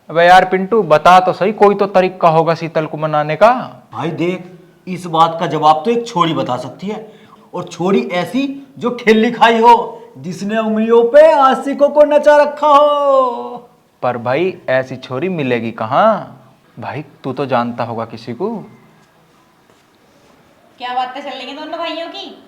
अबे यार पिंटू बता तो सही, कोई तो तरीका होगा शीतल को मनाने का। भाई देख, इस बात का जवाब तो एक छोरी बता सकती है, और छोरी ऐसी जो ठेली खाई हो, जिसने उंगलियों पे आशिकों को नचा रखा हो। पर भाई ऐसी छोरी मिलेगी कहाँ? भाई तू तो जानता होगा किसी को। क्या बातें चल रही हैं दोनों भाइयों की?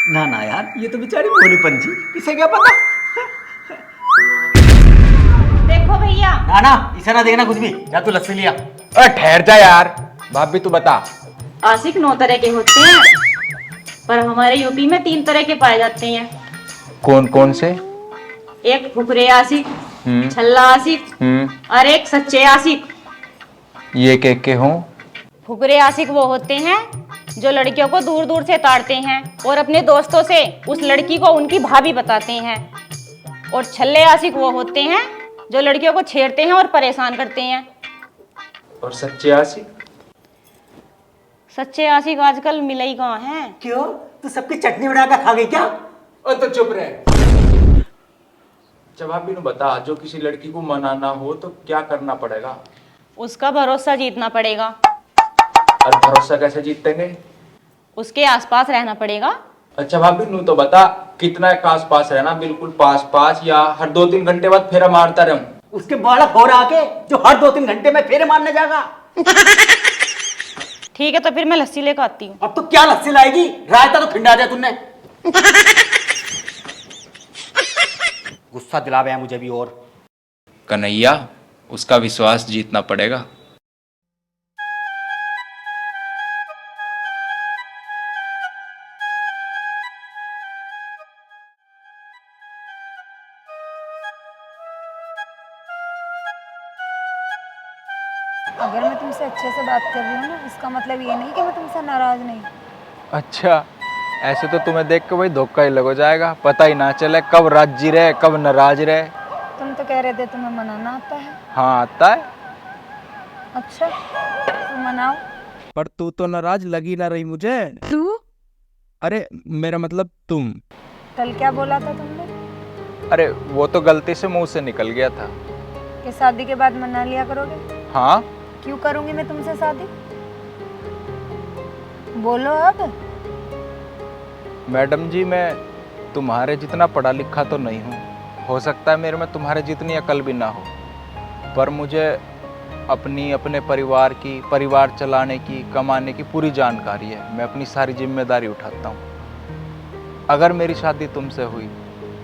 ना ना यार, ये तो बेचारी भोली पंछी, इसे क्या पता। देखो भैया, ना ना, इसे ना देखना कुछ भी, जा तू लस्सी लिया। अरे ठहर जा यार, भाभी तू बता। आशिक 9 तरह के होते हैं, पर हमारे यूपी में 3 तरह के पाए जाते हैं। कौन कौन से? एक फुकरे आशिक, हम्म छल्ला आशिक हम्म और एक सच्चे आशिक। ये के हों? फुकरे आशिक वो होते हैं जो लड़कियों को दूर दूर से ताड़ते हैं और अपने दोस्तों से उस लड़की को उनकी भाभी बताते हैं। और छल्ले आशिक वो होते हैं जो लड़कियों को छेड़ते हैं और परेशान करते हैं। और सच्चे आशिक? सच्चे आशिक आजकल मिले ही कहाँ हैं। क्यों, तू सबकी चटनी बनाकर खा गई क्या? ओ तो चुप रहे। जब भाभी ने बता, जो किसी लड़की को मनाना हो तो क्या करना पड़ेगा? उसका भरोसा जीतना पड़ेगा। और भरोसा कैसे जीतेंगे? उसके आसपास रहना पड़ेगा। अच्छा भाभी नू तो बता, कितना का आस पास रहना? बिल्कुल पास पास, या हर 2-3 घंटे बाद फेरा मारता रहूं? उसके बालक हो रहा के जो हर 2-3 घंटे में फेरे मारने जाएगा। ठीक है, तो फिर मैं लस्सी लेकर आती हूँ। अब तो क्या लस्सी लाएगी, रायता तो ठंडा दिया तुमने। गुस्सा दिला गया मुझे भी। और कन्हैया, उसका विश्वास जीतना पड़ेगा। अगर मैं तुमसे अच्छे से बात कर रही हूँ ना, इसका मतलब ये नहीं कि मैं तुमसे नाराज नहीं। अच्छा, ऐसे तो तुम्हें देख के भाई धोखा ही लग हो जाएगा, पता ही ना चले कब राजी रहे कब नाराज रहे। तुम तो कह रहे थे तुम्हें मनाना आता है। हाँ आता है। अच्छा, तो मनाओ। पर तू तो नाराज लगी ना रही मुझे। तू? अरे मेरा मतलब तुम। कल क्या बोला था तुमने? अरे वो तो गलती से मुंह से निकल गया था। कि शादी के बाद मना लिया करोगे? हाँ। क्यों करूंगी मैं तुमसे शादी? बोलो अब। मैडम जी, मैं तुम्हारे जितना पढ़ा लिखा तो नहीं हूँ, हो सकता है मेरे में तुम्हारे जितनी अकल भी ना हो, पर मुझे अपने परिवार की, परिवार चलाने की, कमाने की पूरी जानकारी है। मैं अपनी सारी जिम्मेदारी उठाता हूँ। अगर मेरी शादी तुमसे हुई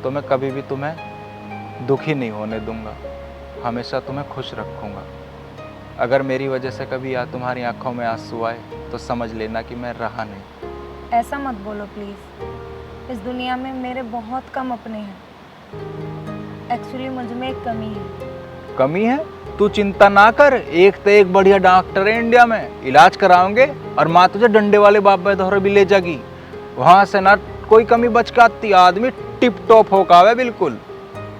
तो मैं कभी भी तुम्हें दुखी नहीं होने दूंगा, हमेशा तुम्हें खुश रखूंगा। अगर मेरी वजह से कभी या तुम्हारी आंखों में आंसू आए तो समझ लेना कि मैं रहा नहीं। ऐसा मत बोलो प्लीज। इस दुनिया में मेरे बहुत कम अपने हैं। एक्चुअली मुझ में एक कमी है। कमी है? तू चिंता ना कर, एक तो एक बढ़िया डॉक्टर है इंडिया में, इलाज कराओगे और माँ तुझे डंडे वाले बाबा दौरे भी ले जाएगी। वहां से ना कोई कमी बच के आती, आदमी टिप टॉप होकर आवे बिल्कुल।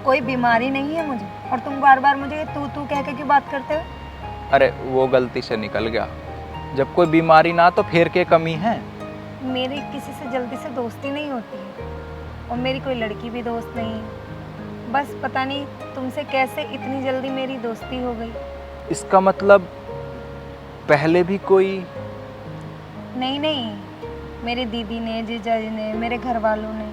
कोई बीमारी नहीं है मुझे, और तुम बार बार मुझे तू कह के क्यों बात करते हो? अरे वो गलती से निकल गया। जब कोई बीमारी ना तो फिर के कमी है? मेरी किसी से जल्दी से दोस्ती नहीं होती है, और मेरी कोई लड़की भी दोस्त नहीं है। बस पता नहीं तुमसे कैसे इतनी जल्दी मेरी दोस्ती हो गई। इसका मतलब पहले भी कोई? नहीं, मेरी दीदी ने, जीजा जी ने, मेरे घर वालों ने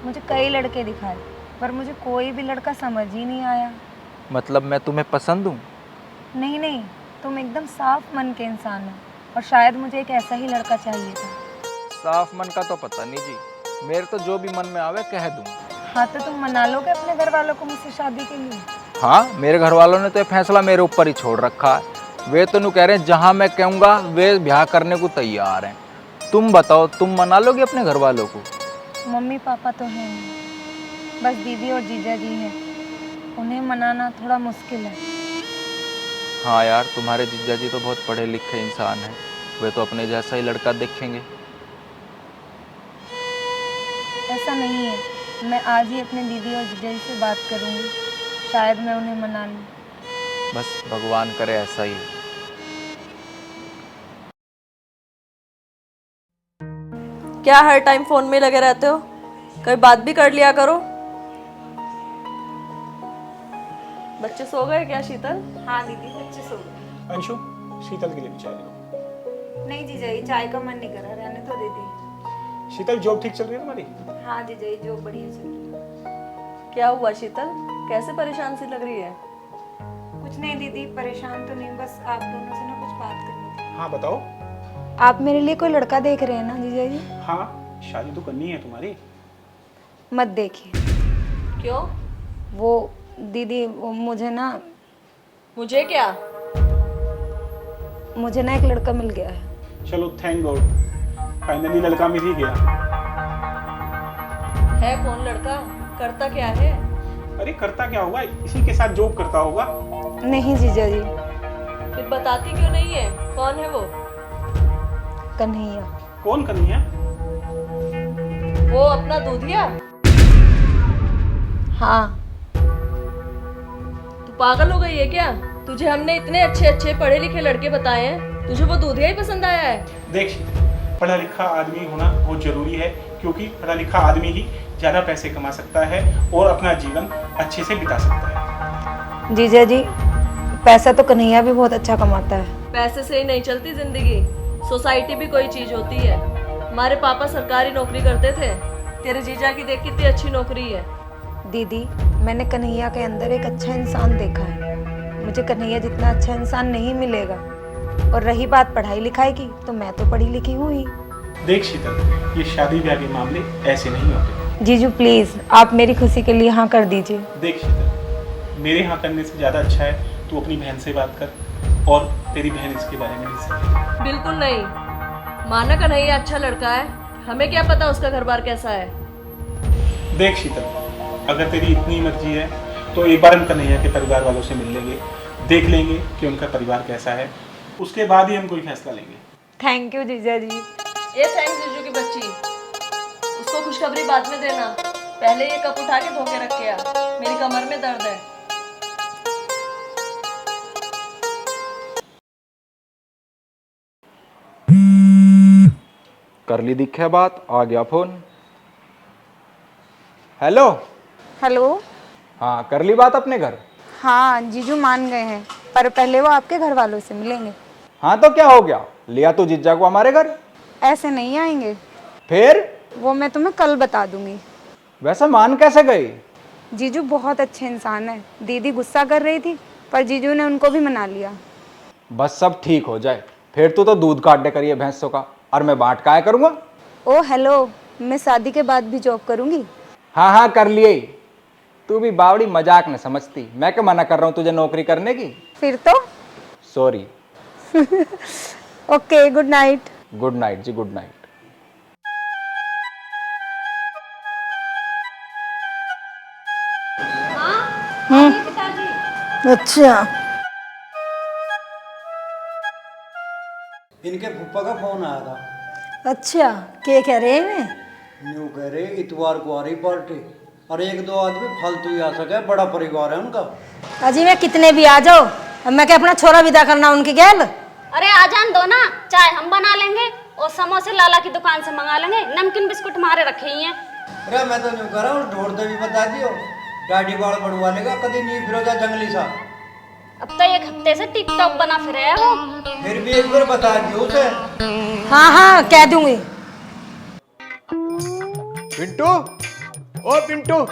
मुझे कई लड़के दिखाए, पर मुझे कोई भी लड़का समझ ही नहीं आया। मतलब मैं तुम्हें पसंद हूँ? नहीं, तुम एकदम साफ मन के इंसान हो, और शायद मुझे एक ऐसा ही लड़का चाहिए था। साफ मन का तो पता नहीं जी, मेरे तो जो भी मन में आवे कह दूँ। हाँ, तो तुम मना लोगे अपने घर वालों को मुझसे शादी के लिए? हाँ, मेरे घर वालों ने तो ये फैसला मेरे ऊपर ही छोड़ रखा है। वे तो नहीं कह रहे हैं जहाँ मैं कहूँगा वे ब्याह करने को तैयार हैं। तुम बताओ, तुम मना लोगे अपने घर वालों को? मम्मी पापा तो हैं, बस दीदी और जीजा जी हैं। उन्हें मनाना थोड़ा मुश्किल है। हाँ यार, तुम्हारे जीजा जी तो बहुत पढ़े लिखे इंसान हैं, वे तो अपने जैसा ही लड़का देखेंगे। ऐसा नहीं है, मैं आज ही अपने दीदी और जीजा जी से बात करूंगी, शायद मैं उन्हें मना लूँ। बस भगवान करे ऐसा ही। क्या हर टाइम फोन में लगे रहते हो? कभी बात भी कर लिया करो। बच्चे सो गए क्या शीतल? हाँ दीदी, बच्चे सो गए। अंशु, शीतल के लिए भी चाय लो। नहीं जीजाजी, चाय का मन नहीं कर रहा, रहने तो दीदी। शीतल, जॉब ठीक चल रही है तुम्हारी? हाँ जीजाजी, जो बढ़िया चल रही है। क्या हुआ शीतल, कैसे परेशान सी लग रही है? कुछ नहीं दीदी, परेशान तो नहीं, बस आप दोनों से ना कुछ बात करनी थी। हाँ बताओ। आप मेरे लिए कोई लड़का देख रहे हैं ना जीजाजी? हाँ, शादी तो करनी है तुम्हारी। मत देखिए। क्यों? वो दीदी, वो मुझे ना मुझे क्या? एक लड़का मिल गया है। चलो, थैंक गॉड, फाइनली लड़का मिल ही गया। है कौन लड़का? करता क्या है? अरे करता क्या होगा, इसी के साथ जॉब करता होगा। नहीं जीजाजी। फिर बताती क्यों नहीं है? कौन है वो? कन्हैया। कौन कन्हैया? वो अपना दूधिया? हाँ। तू पागल हो गई है क्या? तुझे हमने इतने अच्छे अच्छे पढ़े लिखे लड़के बताए हैं, तुझे वो दूधिया ही पसंद आया है? देख शीतल, पढ़ा लिखा आदमी होना बहुत जरूरी है, क्योंकि पढ़ा लिखा आदमी ही ज्यादा पैसे कमा सकता है और अपना जीवन अच्छे से बिता सकता है। जीजाजी, पैसा तो कन्हैया भी बहुत अच्छा कमाता है। पैसे से ही नहीं चलती जिंदगी, सोसाइटी भी कोई चीज होती है। हमारे पापा सरकारी नौकरी करते थे, तेरे जीजा की देख कितनी अच्छी नौकरी है। दीदी, मैंने कन्हैया के अंदर एक अच्छा इंसान देखा है। मुझे कन्हैया जितना अच्छा इंसान नहीं मिलेगा। और रही बात पढ़ाई लिखाई की, तो मैं तो पढ़ी लिखी हूँ ही। देख शीतल, ये शादी ब्याह के मामले ऐसे नहीं होते। जीजू प्लीज, आप मेरी खुशी के लिए हाँ कर दीजिए। देख शीतल, मेरे हाँ करने से ज्यादा अच्छा है तू अपनी बहन से बात कर और तेरी बहन इसके बारे में नहीं सके। बिल्कुल नहीं, माना कन्हैया अच्छा लड़का है, हमें क्या पता उसका घर बार कैसा है। देख शीतल, अगर तेरी इतनी मर्जी है तो एक बार हम कन्हैया के परिवार वालों से मिल लेंगे, देख लेंगे कि उनका परिवार कैसा है, उसके बाद ही हम कोई फैसला लेंगे। थैंक यू जीजा जी। ये थैंक्स जीजू की बच्ची, उसको खुशखबरी बाद में देना, पहले ये कप उठा के धो के रख के आ, मेरी कमर में दर्द है। कर ली दिखे बात, आ गया फोन। हेलो। हेलो। हाँ, कर ली बात अपने घर? हाँ, जीजू मान गए हैं, पर पहले वो आपके घर वालों से मिलेंगे। हाँ तो क्या हो गया, लिया तो जीजा को हमारे घर। ऐसे नहीं आएंगे। फिर? वो मैं तुम्हें कल बता दूंगी। वैसे मान कैसे गई? जीजू बहुत अच्छे इंसान है। दीदी गुस्सा कर रही थी, पर जीजू ने उनको भी मना लिया। बस सब ठीक हो जाए, फिर तू तो दूध काटने करिए भैंसों का, और मैं बांट काया करूंगा। ओ हेलो, मैं शादी के बाद भी जॉब करूंगी। हाँ हाँ कर लिए। तू भी बावड़ी मजाक न समझती, मैं क्या मना कर रहा हूँ तुझे नौकरी करने की? फिर तो sorry. Okay, good night. Good night जी, गुड नाइट। अच्छा, इनके फूफा का फोन आया था। अच्छा, क्या कह रहे हैं? न्यू कह रहे इतवार को आ रही पार्टी, और एक दो आदमी फालतू ही आ सके, बड़ा परिवार है उनका। अजी मैं कितने भी आ जाओ, अब मैं क्या अपना छोरा विदा करना उनकी गैल? अरे आ जान दो ना, चाय हम बना लेंगे और समोसे लाला की दुकान से मंगा लेंगे, नमकीन बिस्कुट हमारे रखे ही हैं। अरे मैं तो न्यू कह रहा हूँ, ढोर दे भी बता दियो, गाड़ी बाड़ बढ़वा लेगा, कभी नहीं फिरोजा जंगली सा। अब तो एक हफ्ते से टिकटॉक बना फिर है वो। फिर भी एक बार बता दियो उसे। हाँ हाँ कह दूंगी। पिंटू, ओ पिंटू,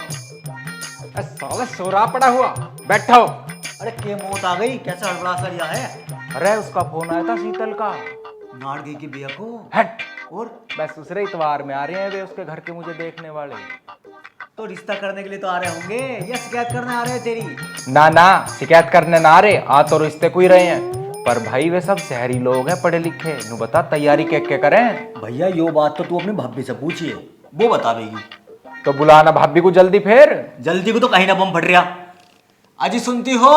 साला सोरा पड़ा हुआ, बैठो। अरे के मौत आ गई, कैसा हड़बड़ा सा रिया है? अरे उसका फोन आया था शीतल का। नाड़ गई की बिया को। हट। और बस दूसरे इतवार में आ रहे हैं वे उसके घर के मुझे देखने वाले। तो रिश्ता करने के लिए तो आ रहे होंगे, या शिकायत करने आ रहे हैं तेरी? ना ना, शिकायत करने ना आ रहे, आ तो रिश्ते को ही रहे हैं, पर भाई वे सब शहरी लोग हैं, पढ़े लिखे। नू बता तैयारी क्या करें? भैया यो बात तो तू अपनी भाभी से पूछिए, वो बतावेगी। तो बुलाना भाभी को जल्दी। फिर जल्दी को तो कहीं ना बम फट रहा। अजी सुनती हो,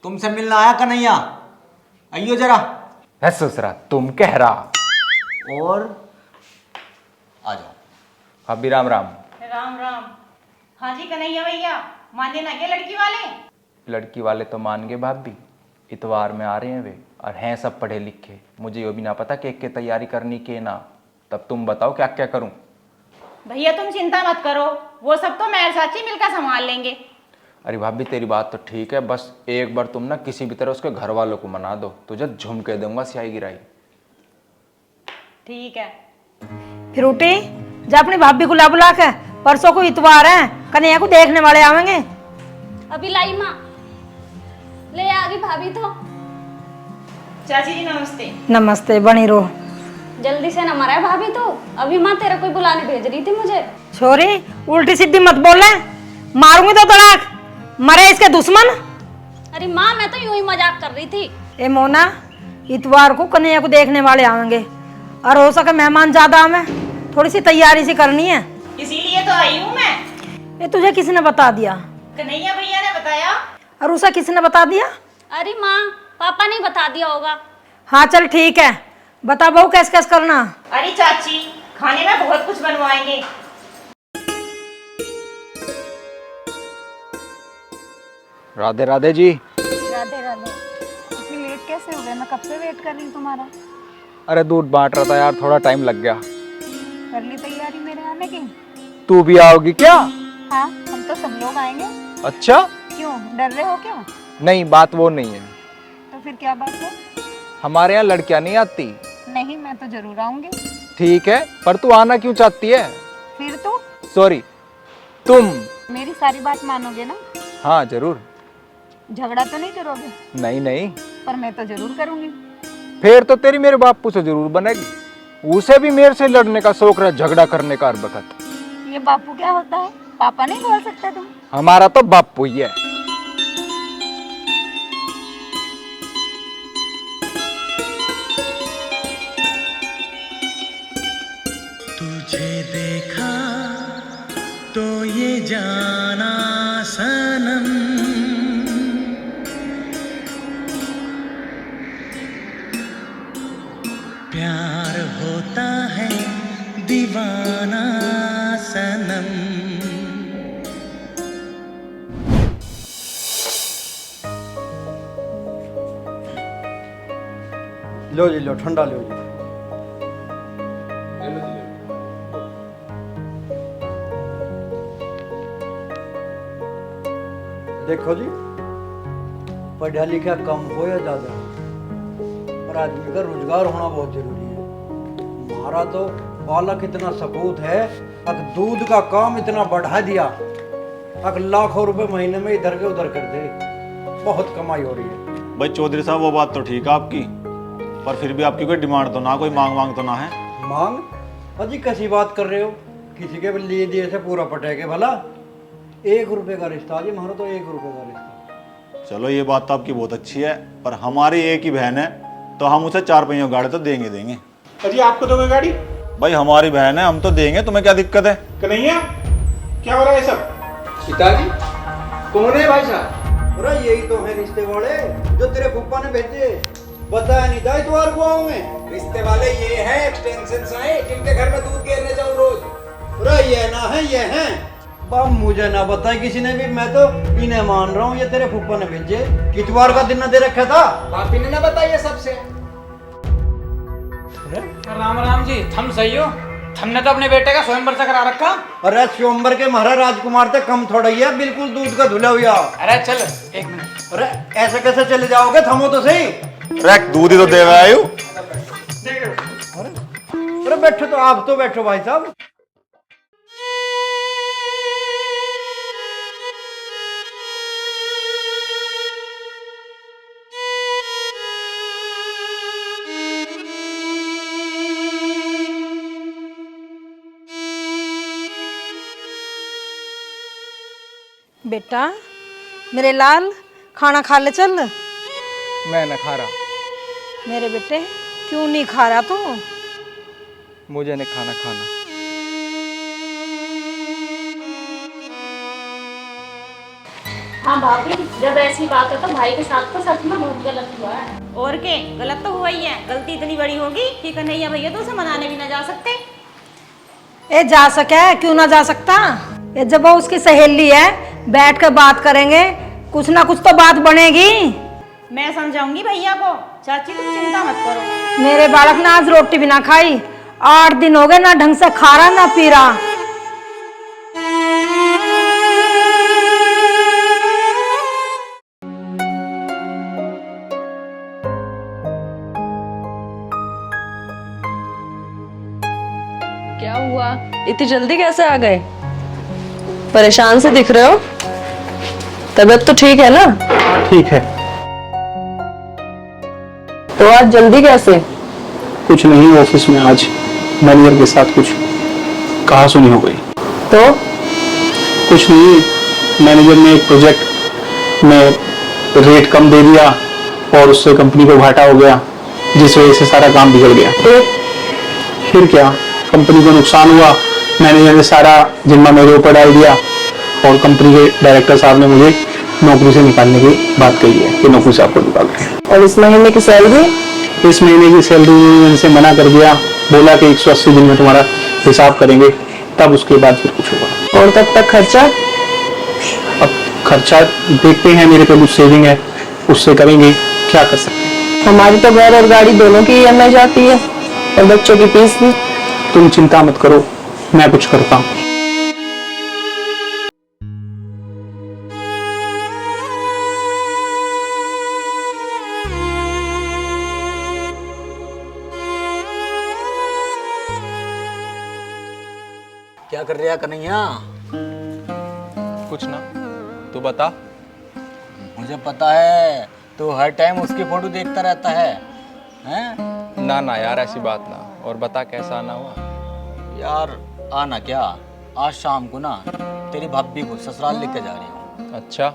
तुमसे मिलना आया कन्हैया, आइयो जरा। है ससुरा, तुम कह रहा। और आ जाओ। भाभी राम राम। राम राम। हाँ जी कन्हैया भैया, माने ना क्या लड़की वाले? लड़की वाले तो मान गए भाभी, इतवार में आ रहे हैं वे, और हैं सब पढ़े लिखे। मुझे ये भी ना पता केक की तैयारी करनी के ना। तब तुम बताओ क्या क्या करूं? भैया तुम चिंता मत करो, वो सब तो मैं और चाची मिलकर संभाल लेंगे। अरे भाभी तेरी बात तो ठीक है, बस एक बार तुम ना किसी भी तरह उसके घर वालों को मना दो, तुझे झुमके दूंगा स्याही गिराई। ठीक है। फिर उठी जा अपनी भाभी को बुला के, परसों को इतवार है, कन्हैया को देखने वाले आवेंगे। अभी लाई माँ, ले आ गई भाभी तो। चाची जी नमस्ते। नमस्ते, बनी रहो। जल्दी से न मरा है भाभी तो, अभी माँ तेरा कोई बुलाने भेज रही थी मुझे। छोरी उल्टी सीधी मत बोले, मारूंगी तो तड़ाक, मरे इसके दुश्मन। अरे माँ मैं तो यूं ही मजाक कर रही थी। ए मोना, इतवार को कन्हैया को देखने वाले आवेंगे और हो सके मेहमान ज्यादा हमें, थोड़ी सी तैयारी सी करनी है। इसीलिए तो आई हूँ मैं। ये तुझे किसने बता दिया? कन्हैया भैया ने बताया। और उसे किसने बता दिया? अरे माँ पापा ने बता दिया होगा। हाँ चल ठीक है, बता बहू कैसे कैसे करना। अरे चाची खाने में बहुत कुछ बनवाएंगे। राधे राधे जी। राधे राधे। इतनी लेट कैसे हो गए? मैं कब से वेट कर रही हूँ तुम्हारा। अरे दूध बांट रहा था यार, थोड़ा टाइम लग गया। कर ली तैयारी मेरे आने की? तू भी आओगी क्या? हाँ हम तो सब लोग आएंगे। अच्छा, क्यों डर रहे हो क्या? नहीं बात वो नहीं है, तो फिर क्या बात है? हमारे यहाँ लड़कियां नहीं आती। नहीं मैं तो जरूर आऊंगी। ठीक है, पर तू आना क्यों चाहती है? फिर तो सॉरी, तुम। मेरी सारी बात मानोगे ना? हाँ जरूर। झगड़ा तो नहीं करोगे? नहीं नहीं, पर मैं तो जरूर करूंगी। फिर तो तेरी मेरे बापू से जरूर बनेगी। उसे भी मेरे से लड़ने का शौक रहा, झगड़ा करने का हर वक्त। ये बापू क्या होता है? पापा नहीं बोल सकते तुम? हमारा तो बापू ही है। तुझे देखा तो ये जाना सनम, प्यार होता है दीवाना सनम। लो जी लो, ठंडा लो जी। देखो जी, पढ़ा लिखा कम हो या ज्यादा हो, पर आदमी का रोजगार होना बहुत जरूरी है। हमारा तो बालक इतना सपूत है, अब दूध का काम इतना बढ़ा दिया, अब लाखों रुपए महीने में इधर के उधर कर दे, बहुत कमाई हो रही है। भाई चौधरी साहब वो बात तो ठीक है आपकी, पर फिर भी आपकी कोई डिमांड तो ना, कोई मांग तो ना है? मांग? अजी कैसी बात कर रहे हो? किसी के लिए दिए से पूरा पटेगे भला? 1 रुपए का रिश्ता जी, हमारा तो 1 रुपए का रिश्ता। चलो ये बात तो आपकी बहुत अच्छी है, पर हमारी एक ही बहन है तो हम उसे 4 पहियों गाड़ी तो देंगे। अजी आपको दोगे गाड़ी? भाई हमारी बहन है, हम तो देंगे, तुम्हें क्या दिक्कत है? कन्हैया क्या हो रहा है सब? पिताजी कौन है भाई साहब? अरे यही तो है रिश्ते वाले जो तेरे फूफा ने भेजे, बताया नहीं था इतवार को आऊं मैं। रिश्ते वाले ये है एक्सटेंशन साइड, जिनके घर में दूध गिरने जाऊं रोज। अरे ये ना है, ये है बाप, मुझे ना बताया किसी ने भी, मैं तो इन्हें मान रहा हूँ, ये तेरे फूफा ने भेजे। इतवार का दिन ना दे रखा था? पापी ने ना बताइए सबसे। राम राम जी, थम सही हो? हमने तो अपने बेटे का स्वयंवर से करा रखा। अरे स्वयंवर के महाराज राजकुमार से कम थोड़ा ही है, बिल्कुल दूध का धुला हुआ। अरे चल 1 मिनट। अरे ऐसे कैसे चले जाओगे? थमो तो सही। दूध ही तो दे रहा है। अरे बैठो तो, आप तो बैठो भाई साहब। बेटा मेरे लाल, खाना खा ले चल। मैं न खा रहा। मेरे बेटे क्यों नहीं खा रहा तू? मुझे नहीं खाना। हाँ भाभी, जब ऐसी बात है तो भाई के साथ तो सच में बहुत गलत हुआ है। और के गलत तो हुआ ही है, गलती इतनी बड़ी होगी कि कन्हैया भैया तो उसे मनाने भी ना जा सकते। ए जा सके, क्यों ना जा सकता? ये जब वो उसकी सहेली है, बैठ कर बात करेंगे, कुछ ना कुछ तो बात बनेगी। मैं समझाऊंगी भैया को। चाची तुम चिंता मत करो। मेरे बालक ने आज रोटी भी ना खाई, 8 दिन हो गए, ना ढंग से खा रहा ना पी रहा। क्या हुआ, इतनी जल्दी कैसे आ गए? परेशान से दिख रहे हो। तबीयत तो ठीक है ना? ठीक है। तो आज जल्दी कैसे? कुछ नहीं, ऑफिस में आज मैनेजर के साथ कुछ कहा सुनी हो गई। तो कुछ नहीं, मैनेजर ने एक प्रोजेक्ट में रेट कम दे दिया और उससे कंपनी को घाटा हो गया, जिस वजह से सारा काम बिगड़ गया। फिर क्या, कंपनी को नुकसान हुआ। मैनेजर ने सारा जिम्मा मेरे ऊपर डाल दिया और कंपनी के डायरेक्टर साहब ने मुझे नौकरी से निकालने की बात कही है कि नौकरी से आपको निकाल रहे हैं। और इस महीने की सैलरी? इस महीने की सैलरी उनसे मना कर दिया, बोला कि 180 दिन में तुम्हारा हिसाब करेंगे, तब उसके बाद फिर कुछ होगा। और तब तक खर्चा? अब खर्चा देखते हैं, मेरे पे कुछ सेविंग है, उससे करेंगे, क्या कर सकते हैं। हमारी तो घर और गाड़ी दोनों की EMI जाती है और बच्चों की फीस भी। तुम चिंता मत करो, मैं कुछ करता हूँ। क्या कर रहा कन्हैया? कुछ ना, तू बता। मुझे पता है, तू हर टाइम उसकी फोटो देखता रहता है, हैं? ना ना यार, ऐसी बात ना। और बता, कैसा आना हुआ? यार आना क्या, आज शाम को ना तेरी भाभी को ससुराल लेके जा रही हूँ। अच्छा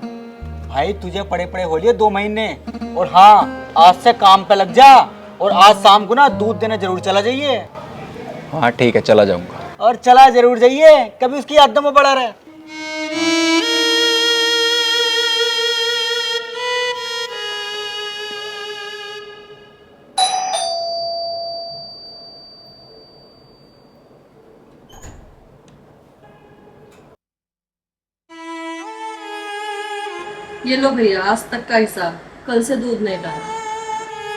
भाई, तुझे पड़े पड़े हो लिए 2 महीने। और हाँ, आज से काम पे लग जा और आज शाम को ना दूध देने जरूर चला जाइए। हाँ ठीक है, चला जाऊंगा। और चला जरूर जाइए, कभी उसकी यादों में पड़ा रहे। ये लो भैया, आज तक का हिसाब। कल से दूध नहीं डाला।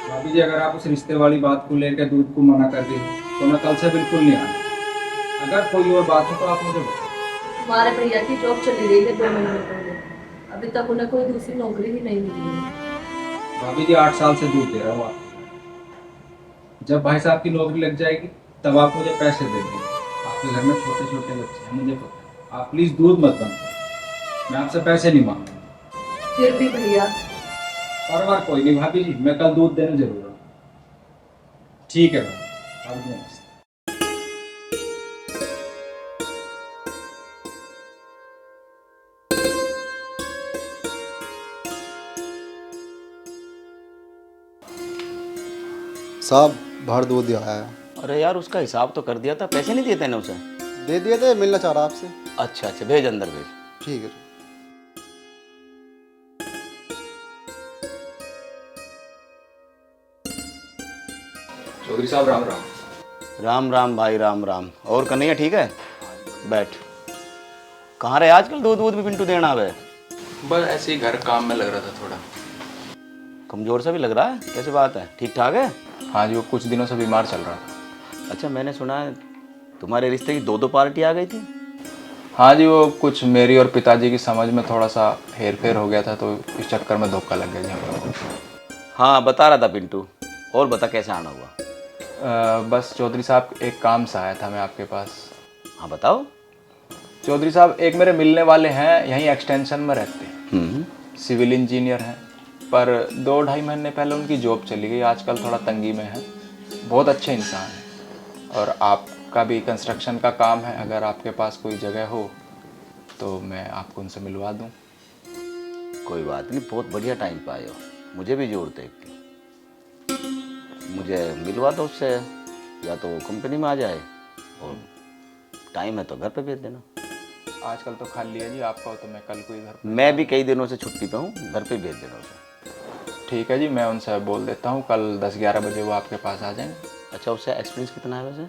भाभी जी, अगर आप उस रिश्ते वाली बात को लेकर दूध को मना कर दी तो मैं कल से बिल्कुल नहीं आना। अगर कोई और बात हो तो आप मुझे बताओ। हमारे भैया की जॉब चली गई है 2 महीने पहले, अभी तक उन्हें कोई दूसरी नौकरी ही नहीं मिली है। भाभी जी, 8 साल से दूध दे रहा हूँ आप। जब भाई साहब की नौकरी लग जाएगी तब आप मुझे पैसे दे देंगे। आपके घर में छोटे छोटे बच्चे हैं, मुझे पता है। आप प्लीज दूध मत बंद करो, मैं आपसे पैसे नहीं मांगूंगा। फिर भी भैया। परवार कोई नहीं भाभी जी, मैं कल दूध देने जरूर आऊँ। ठीक है भाई, साहब बाहर दूध दिया है। अरे यार, उसका हिसाब तो कर दिया था, पैसे नहीं दिए थे उसे? दे दिए थे, मिलना चाह रहा आपसे। अच्छा अच्छा, भेज अंदर भेज। ठीक है। चौधरी साहब राम राम। राम राम भाई, राम राम। और कन्हैया ठीक है? बैठ। कहाँ रहे आजकल? दूध वूध भी पिंटू देना आवे? बस ऐसे ही घर काम में लग रहा था थोड़ा। कमजोर सा भी लग रहा है, कैसे बात है? ठीक ठाक है? हाँ जी, वो कुछ दिनों से बीमार चल रहा था। अच्छा, मैंने सुना है तुम्हारे रिश्ते की 2 पार्टी आ गई थी। हाँ जी, वो कुछ मेरी और पिताजी की समझ में थोड़ा सा हेर फेर हो गया था, तो इस चक्कर में धोखा लग गया जी हमको। हाँ, बता रहा था पिंटू। और बता, कैसे आना हुआ? बस चौधरी साहब, एक काम से आया था मैं आपके पास। हाँ बताओ। चौधरी साहब, एक मेरे मिलने वाले हैं, यहीं एक्सटेंशन में रहते हैं, सिविल इंजीनियर हैं, पर 2-2.5 महीने पहले उनकी जॉब चली गई। आजकल थोड़ा तंगी में है। बहुत अच्छे इंसान हैं और आपका भी कंस्ट्रक्शन का काम है। अगर आपके पास कोई जगह हो तो मैं आपको उनसे मिलवा दूं। कोई बात नहीं, बहुत बढ़िया टाइम पे आए हो। मुझे भी जरूरत है इसकी। मुझे मिलवा दो उससे, या तो वो कंपनी में आ जाए, और टाइम है तो घर पे भेज देना। आजकल तो खाली है जी, आपका हो तो मैं कल को इधर। मैं भी कई दिनों से छुट्टी पे हूँ, घर पे भेज देना उसे। ठीक है जी, मैं उनसे बोल देता हूँ, कल 10-11 बजे वो आपके पास आ जाएंगे। अच्छा, उससे एक्सपीरियंस कितना है वैसे?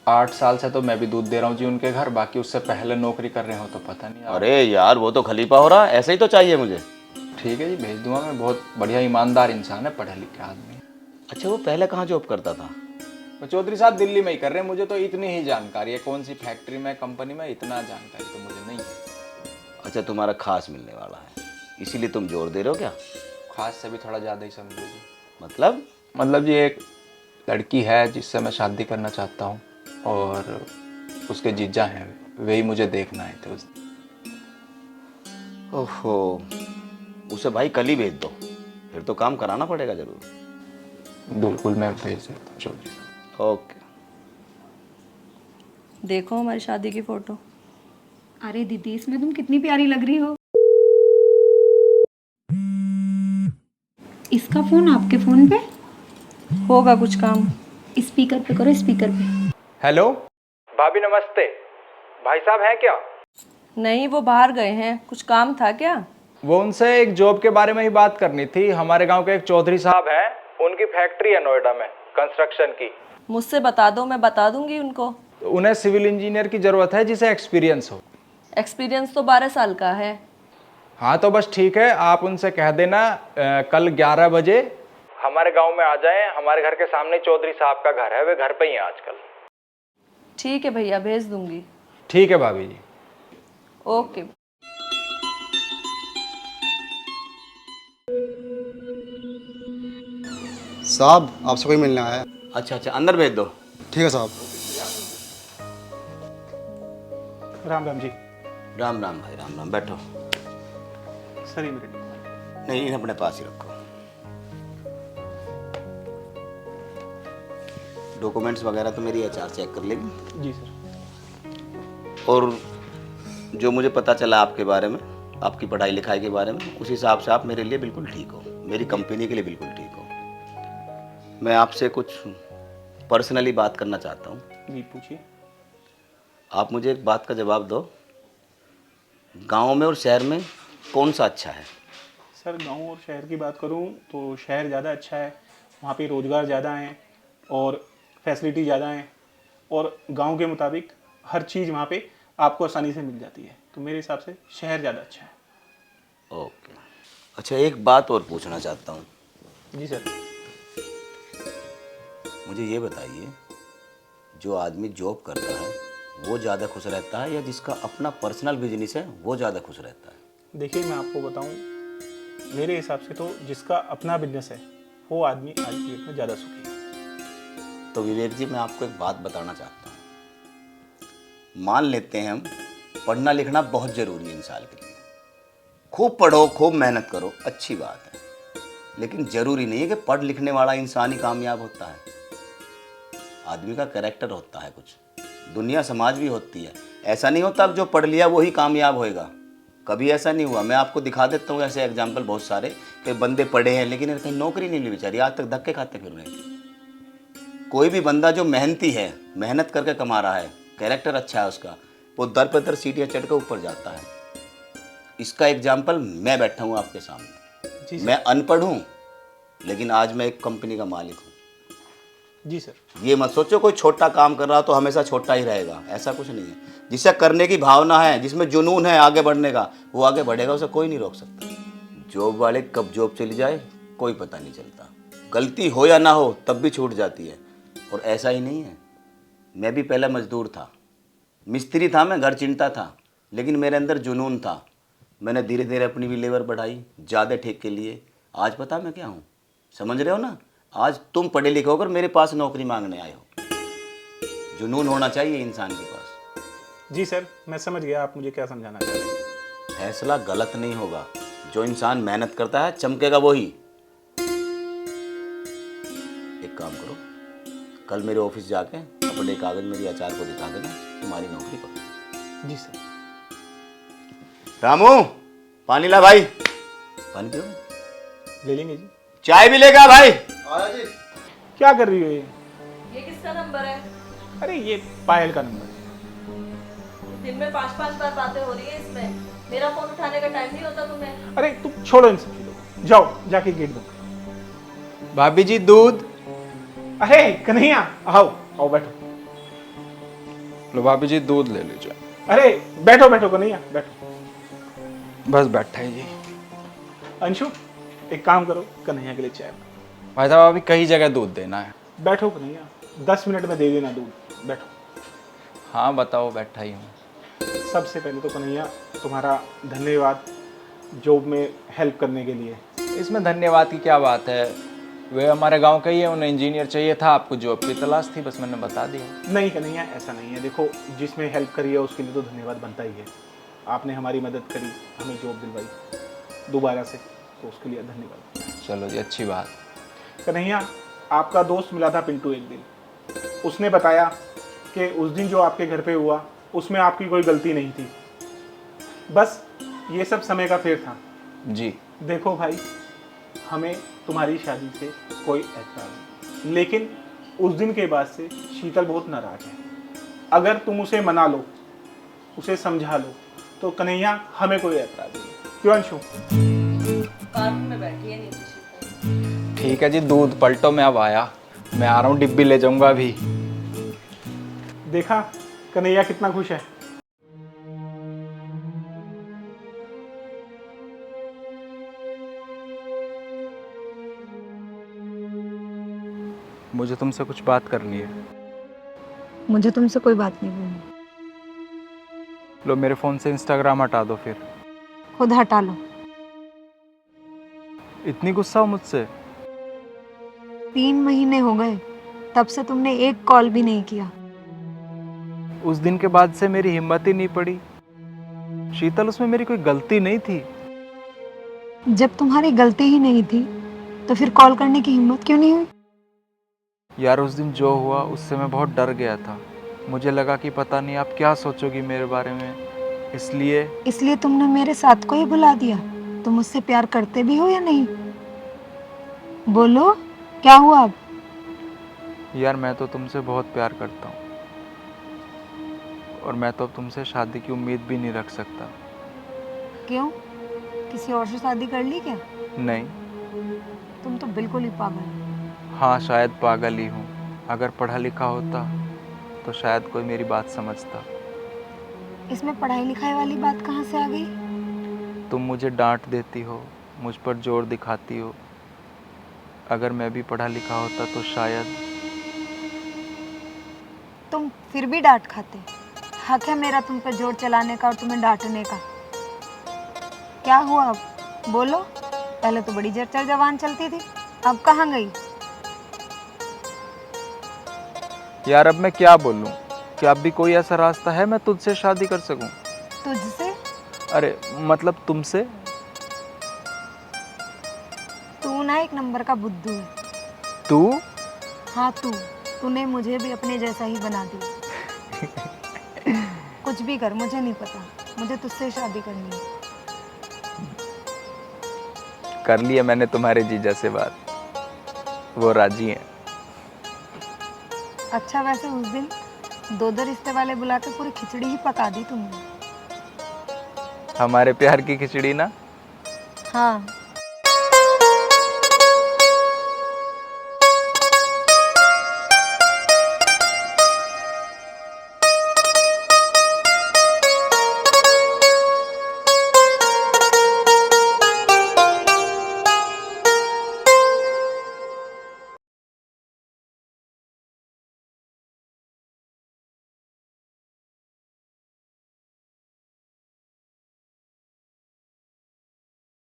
8 साल से तो मैं भी दूध दे रहा हूँ जी उनके घर। बाकी उससे पहले नौकरी कर रहे हो तो पता नहीं। अरे यार, वो तो खलीफा हो रहा है, ऐसे ही तो चाहिए मुझे। ठीक है जी, भेज दूंगा मैं। बहुत बढ़िया ईमानदार इंसान है, पढ़े लिखे आदमी। अच्छा, वो पहले कहाँ जॉब करता था? तो चौधरी साहब दिल्ली में ही कर रहे हैं। मुझे तो इतनी ही जानकारी है, कौन सी फैक्ट्री में, कंपनी में, इतना जानकारी तो मुझे नहीं है। अच्छा, तुम्हारा खास मिलने वाला है, इसीलिए तुम जोर दे रहे हो क्या? खास से भी थोड़ा ज़्यादा ही समझो जी। मतलब जी एक लड़की है जिससे मैं शादी करना चाहता हूँ। और उसके जीजा हैं, वही मुझे देखना आए थे उस दिन। ओहो, उसे भाई कल ही भेज दो, फिर तो काम कराना पड़ेगा जरूर। बिल्कुल मैं भेज देता हूँ चौधरी साहब। ओके। देखो हमारी शादी की फोटो। अरे दीदी, इसमें तुम कितनी प्यारी लग रही हो। इसका फोन आपके फोन पे होगा कुछ काम। स्पीकर पे करो, स्पीकर पे। हेलो भाभी, नमस्ते। भाई साहब हैं क्या? नहीं, वो बाहर गए हैं, कुछ काम था क्या? वो उनसे एक जॉब के बारे में ही बात करनी थी। हमारे गांव के एक चौधरी साहब हैं, उनकी फैक्ट्री है नोएडा में कंस्ट्रक्शन की। मुझसे बता दो, मैं बता दूंगी उनको। तो उन्हें सिविल इंजीनियर की ज़रूरत है जिसे एक्सपीरियंस हो। एक्सपीरियंस तो 12 साल का है। हाँ तो बस ठीक है, आप उनसे कह देना कल 11 बजे हमारे गांव में आ जाएं। हमारे घर के सामने चौधरी साहब का घर है, वे घर पे ही हैं आजकल। ठीक है भैया, भेज दूंगी। ठीक है भाभी जी। ओके। साहब आपसे कोई मिलने आया है। अच्छा अच्छा, अंदर भेज दो। ठीक है साहब। राम राम जी। राम राम भाई, राम राम। बैठो। सर ये मेरे नहीं, इन्हें अपने पास ही रखो। डॉक्यूमेंट्स वगैरह तो मेरी एचआर चेक कर लेगी। जी सर। और जो मुझे पता चला आपके बारे में, आपकी पढ़ाई लिखाई के बारे में, उस हिसाब से आप मेरे लिए बिल्कुल ठीक हो, मेरी कंपनी के लिए बिल्कुल ठीक हो। मैं आपसे कुछ पर्सनली बात करना चाहता हूँ। जी पूछिए। आप मुझे एक बात का जवाब दो, गांव में और शहर में कौन सा अच्छा है? सर गांव और शहर की बात करूं तो शहर ज़्यादा अच्छा है, वहाँ पे रोज़गार ज़्यादा हैं और फैसिलिटी ज़्यादा हैं, और गांव के मुताबिक हर चीज़ वहाँ पे आपको आसानी से मिल जाती है, तो मेरे हिसाब से शहर ज़्यादा अच्छा है। ओके। अच्छा, एक बात और पूछना चाहता हूँ। जी सर। मुझे ये बताइए, जो आदमी जॉब करता है वो ज़्यादा खुश रहता है या जिसका अपना पर्सनल बिजनेस है वो ज़्यादा खुश रहता है? देखिए मैं आपको बताऊं, मेरे हिसाब से तो जिसका अपना बिजनेस है वो आदमी आज की डेट में ज़्यादा सुखी है। तो विवेक जी, मैं आपको एक बात बताना चाहता हूँ। मान लेते हैं हम, पढ़ना लिखना बहुत ज़रूरी है इंसान के लिए। खूब पढ़ो, खूब मेहनत करो, अच्छी बात है, लेकिन ज़रूरी नहीं है कि पढ़ लिखने वाला इंसान ही कामयाब होता है। आदमी का कैरेक्टर होता है कुछ, दुनिया समाज भी होती है। ऐसा नहीं होता अब जो पढ़ लिया वही कामयाब होएगा, कभी ऐसा नहीं हुआ। मैं आपको दिखा देता हूँ ऐसे एग्जाम्पल बहुत सारे कि बंदे पढ़े हैं लेकिन कहीं नौकरी नहीं ली बेचारी, आज तक धक्के खाते फिर रहे हैं। कोई भी बंदा जो मेहनती है, मेहनत करके कमा रहा है, कैरेक्टर अच्छा है उसका, वो दर पर दर सीढ़ियाँ चढ़ कर ऊपर जाता है। इसका एग्जाम्पल मैं बैठा हूँ आपके सामने। मैं अनपढ़ हूँ लेकिन आज मैं एक कंपनी का मालिक हूँ। जी सर। ये मत सोचो कोई छोटा काम कर रहा तो हमेशा छोटा ही रहेगा, ऐसा कुछ नहीं है। जिसे करने की भावना है, जिसमें जुनून है आगे बढ़ने का, वो आगे बढ़ेगा, उसे कोई नहीं रोक सकता। जॉब वाले कब जॉब चली जाए कोई पता नहीं चलता, गलती हो या ना हो तब भी छूट जाती है। और ऐसा ही नहीं है, मैं भी पहले मजदूर था, मिस्त्री था, मैं घर चिंता था, लेकिन मेरे अंदर जुनून था। मैंने धीरे धीरे अपनी भी लेबर बढ़ाई, ज़्यादा ठेक के लिए। आज पता मैं क्या हूँ, समझ रहे हो ना? आज तुम पढ़े लिखे होकर मेरे पास नौकरी मांगने आए हो। जुनून होना चाहिए इंसान के पास। जी सर, मैं समझ गया आप मुझे क्या समझाना चाह रहे हैं। फैसला गलत नहीं होगा, जो इंसान मेहनत करता है चमकेगा वही। एक काम करो, कल मेरे ऑफिस जाके अपने कागज मेरी आचार को दिखा देना, तुम्हारी नौकरी पक्की। जी सर। रामू, पानी ला भाई। पानी पियो। ले लेंगे जी। चाय भी लेगा भाई। आया जी। क्या कर रही हो ये? ये किसका नंबर है? अरे ये पायल का नंबर है। दिन में 5-5 बार बातें हो रही है इसमें, मेरा फोन उठाने का टाइम नहीं होता तुम्हें? अरे तुम छोड़ो इन सब चीजों को, जाओ जाके गेट बंद करो। भाभी जी दूध। अरे कन्हैया, आओ आओ बैठो। लो भाभी जी दूध ले लीजिए। अरे बैठो बैठो कन्हैया, बैठो। बस बैठा है जी। अंशु, एक काम करो, कन्हैया के लिए चाय बनाओ। भाई साहब अभी कई जगह दूध देना है। बैठो कन्हैया, 10 मिनट में दे देना दूध, बैठो। हाँ बताओ, बैठा ही हूँ। सबसे पहले तो कन्हैया तुम्हारा धन्यवाद जॉब में हेल्प करने के लिए। इसमें धन्यवाद की क्या बात है, वे हमारे गांव का ही है, उन्हें इंजीनियर चाहिए था, आपको जॉब की तलाश थी, बस मैंने बता दिया। नहीं कन्हैया, ऐसा नहीं है। देखो, जिसमें हेल्प करी है उसके लिए तो धन्यवाद बनता ही है। आपने हमारी मदद करी, हमें जॉब दिलवाई दोबारा से, तो उसके लिए धन्यवाद। चलो जी, अच्छी बात। कन्हैया, आपका दोस्त मिला था पिंटू एक दिन, उसने बताया कि उस दिन जो आपके घर पे हुआ उसमें आपकी कोई गलती नहीं थी, बस ये सब समय का फेर था। जी देखो भाई, हमें तुम्हारी शादी से कोई एतराज नहीं, लेकिन उस दिन के बाद से शीतल बहुत नाराज है। अगर तुम उसे मना लो, उसे समझा लो, तो कन्हैया हमें कोई एतराज नहीं। क्यों अंशु? पार्क में बैठी है नीचे शीतल। ठीक है जी, दूध पलटो, मैं अब आया, मैं आ रहा हूँ, डिब्बी ले जाऊंगा अभी। देखा कन्हैया कितना खुश है। मुझे तुमसे कुछ बात करनी है। मुझे तुमसे कोई बात नहीं बोलनी। लो, मेरे फ़ोन से इंस्टाग्राम हटा दो फिर। खुद हटा लो। इतनी गुस्सा हो मुझसे? 3 महीने हो गए, तब से तुमने एक कॉल भी नहीं किया। उस दिन के बाद से मेरी हिम्मत ही नहीं पड़ी। शीतल, उसमें मेरी कोई गलती नहीं थी। जब तुम्हारी गलती ही नहीं थी तो फिर कॉल करने की हिम्मत क्यों नहीं हुई? यार, उस दिन जो हुआ उससे मैं बहुत डर गया था। मुझे लगा कि पता नहीं आप क्या सोचोगी मेरे बारे में, इसलिए तुमने मेरे साथ को ही बुला दिया। तुम मुझसे प्यार करते भी हो या नहीं? बोलो, क्या हुआ अब? यार, मैं तो तुमसे बहुत प्यार करता हूँ, और मैं तो अब तुमसे शादी की उम्मीद भी नहीं रख सकता। क्यों? किसी और से शादी कर ली क्या? नहीं। तुम तो बिल्कुल ही पागल हो। हाँ, शायद पागल ही हूँ। अगर पढ़ा लिखा होता तो शायद कोई मेरी बात समझता। इसमें पढ़ाई लिखाई वाली बात कहाँ से आ गई? तुम मुझे डांट देती हो, मुझ पर जोर दिखाती हो। अगर मैं भी पढ़ा लिखा होता तो शायद। तुम फिर भी डांट खाते। हक है मेरा तुम पर जोर चलाने का और तुम्हें डांटने का। क्या हुआ अब? बोलो। पहले तो बड़ी चर्चा जवान चलती थी, अब कहाँ गई? यार, अब मैं क्या बोलूं? क्या अब भी कोई ऐसा रास्ता है मैं तुझसे शादी कर सकूं? तुझसे? अरे मतलब तुमसे। तू ना एक नंबर का बुद्धू है। तू? हाँ तूने मुझे भी अपने जैसा ही बना दिया। कुछ भी कर, मुझे नहीं पता, मुझे तुझसे शादी करनी है। कर लिया मैंने तुम्हारे जीजा से बात, वो राजी हैं। अच्छा, वैसे उस दिन 2 रिश्ते वाले बुला के पूरी खिचड़ी ही पका दी तुमने। हमारे प्यार की खिचड़ी ना? हाँ,